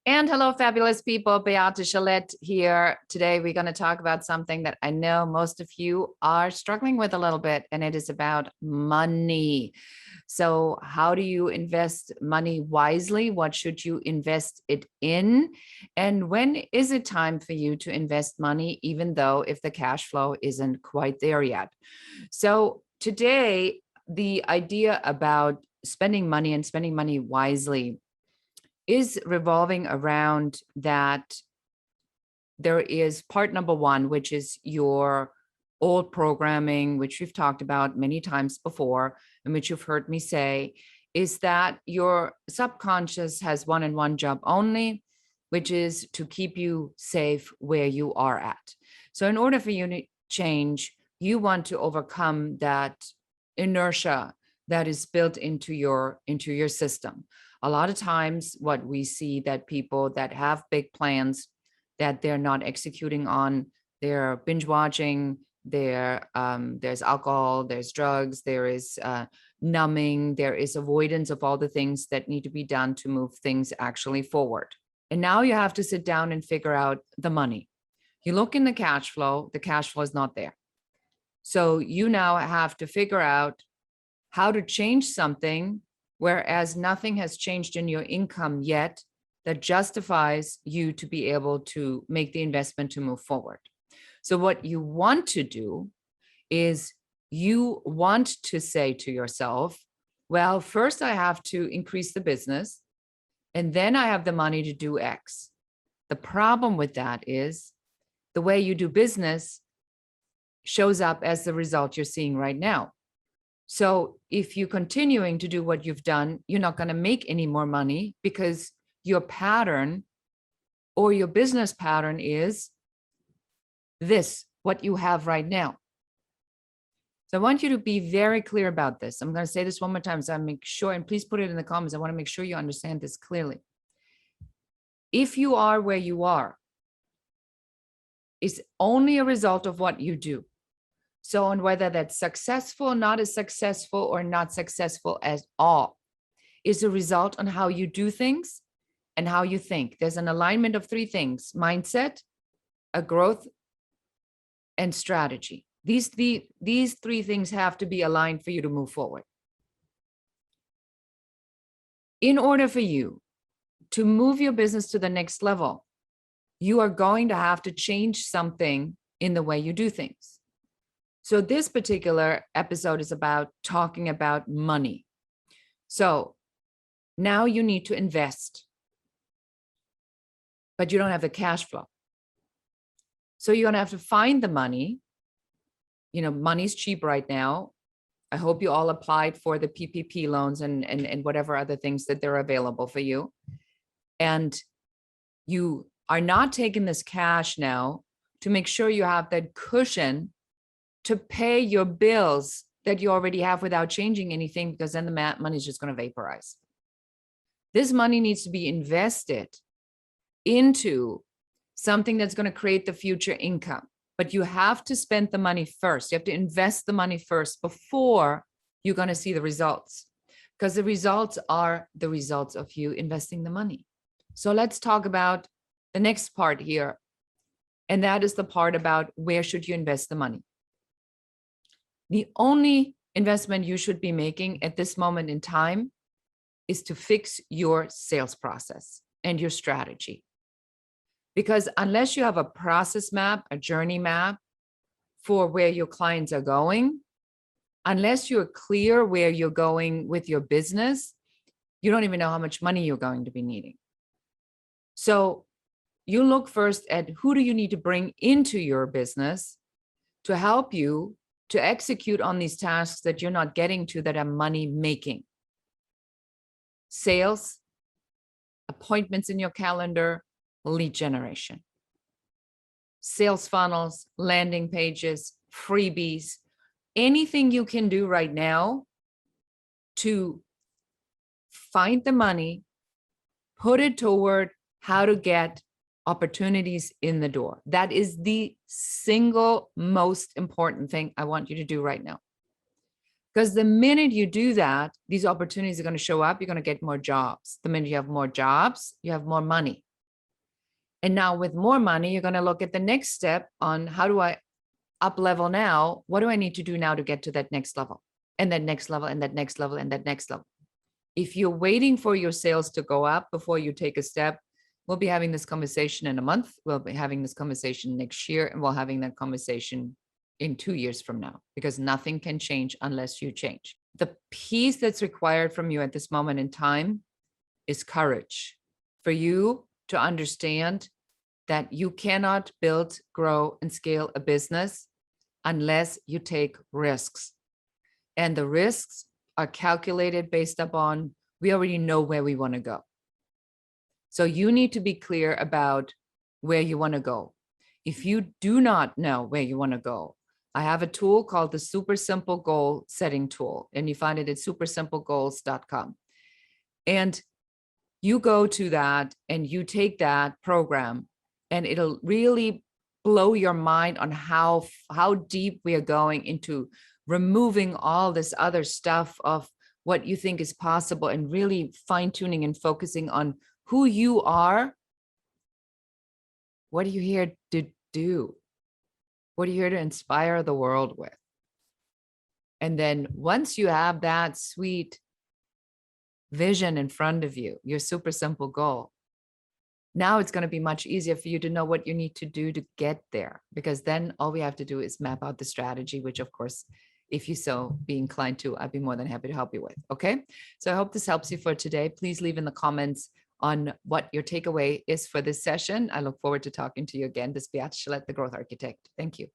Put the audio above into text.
And hello, fabulous people. Beate Chelette here. Today, we're going to talk about something that I know most of you are struggling with a little bit, and it is about money. So, how do you invest money wisely? What should you invest it in? And when is it time for you to invest money, even though if the cash flow isn't quite there yet? So, today, the idea about spending money and spending money wisely is revolving around that there is part number one, which is your old programming, which we've talked about many times before, and which you've heard me say, is that your subconscious has one and one job only, which is to keep you safe where you are at. So in order for you to change, you want to overcome that inertia that is built into your system. A lot of times what we see that people that have big plans that they're not executing on, they're binge watching, there's alcohol, there's drugs, there is numbing, there is avoidance of all the things that need to be done to move things actually forward. And now you have to sit down and figure out the money. You look in the cash flow is not there. So you now have to figure out how to change something, whereas nothing has changed in your income yet that justifies you to be able to make the investment to move forward. So what you want to do is you want to say to yourself, well, first I have to increase the business, and then I have the money to do X. The problem with that is the way you do business shows up as the result you're seeing right now. So if you're continuing to do what you've done, you're not going to make any more money because your pattern or your business pattern is this, what you have right now. So I want you to be very clear about this. I'm going to say this one more time so I make sure, and please put it in the comments. I want to make sure you understand this clearly. If you are where you are, it's only a result of what you do. So on whether that's successful, not as successful, or not successful at all, is a result on how you do things and how you think. There's an alignment of three things: mindset, a growth, and strategy. These three things have to be aligned for you to move forward. In order for you to move your business to the next level, you are going to have to change something in the way you do things. So this particular episode is about talking about money. So now you need to invest, but you don't have the cash flow. So you're going to have to find the money. You know, money's cheap right now. I hope you all applied for the PPP loans and whatever other things that they're available for you. And you are not taking this cash now to make sure you have that cushion to pay your bills that you already have without changing anything, because then the money is just going to vaporize. This money needs to be invested into something that's going to create the future income. But you have to spend the money first. You have to invest the money first before you're going to see the results, because the results are the results of you investing the money. So let's talk about the next part here. And that is the part about where should you invest the money. The only investment you should be making at this moment in time is to fix your sales process and your strategy. Because unless you have a process map, a journey map for where your clients are going, unless you're clear where you're going with your business, you don't even know how much money you're going to be needing. So you look first at who do you need to bring into your business to help you to execute on these tasks that you're not getting to that are money making. Sales, appointments in your calendar, lead generation, sales funnels, landing pages, freebies, anything you can do right now to find the money, put it toward how to get opportunities in the door. That is the single most important thing I want you to do right now. Because the minute you do that, these opportunities are going to show up. You're going to get more jobs. The minute you have more jobs, you have more money. And now with more money, you're going to look at the next step on how do I up level now? What do I need to do now to get to that next level and that next level and that next level and that next level? If you're waiting for your sales to go up before you take a step, we'll be having this conversation in a month. We'll be having this conversation next year, and we'll having that conversation in 2 years from now, because nothing can change unless you change. The piece that's required from you at this moment in time is courage for you to understand that you cannot build, grow, and scale a business unless you take risks. And the risks are calculated based upon, we already know where we want to go. So you need to be clear about where you want to go. If you do not know where you want to go, I have a tool called the Super Simple Goal Setting Tool, and you find it at supersimplegoals.com. And you go to that and you take that program, and it'll really blow your mind on how deep we are going into removing all this other stuff of what you think is possible and really fine-tuning and focusing on who you are. What are you here to do? What are you here to inspire the world with? And then once you have that sweet vision in front of you, your super simple goal, now it's going to be much easier for you to know what you need to do to get there, because then all we have to do is map out the strategy, which of course, if you so be inclined to, I'd be more than happy to help you with. Okay. So I hope this helps you for today. Please leave in the comments on what your takeaway is for this session. I look forward to talking to you again. This is Beate Chelette, the Growth Architect. Thank you.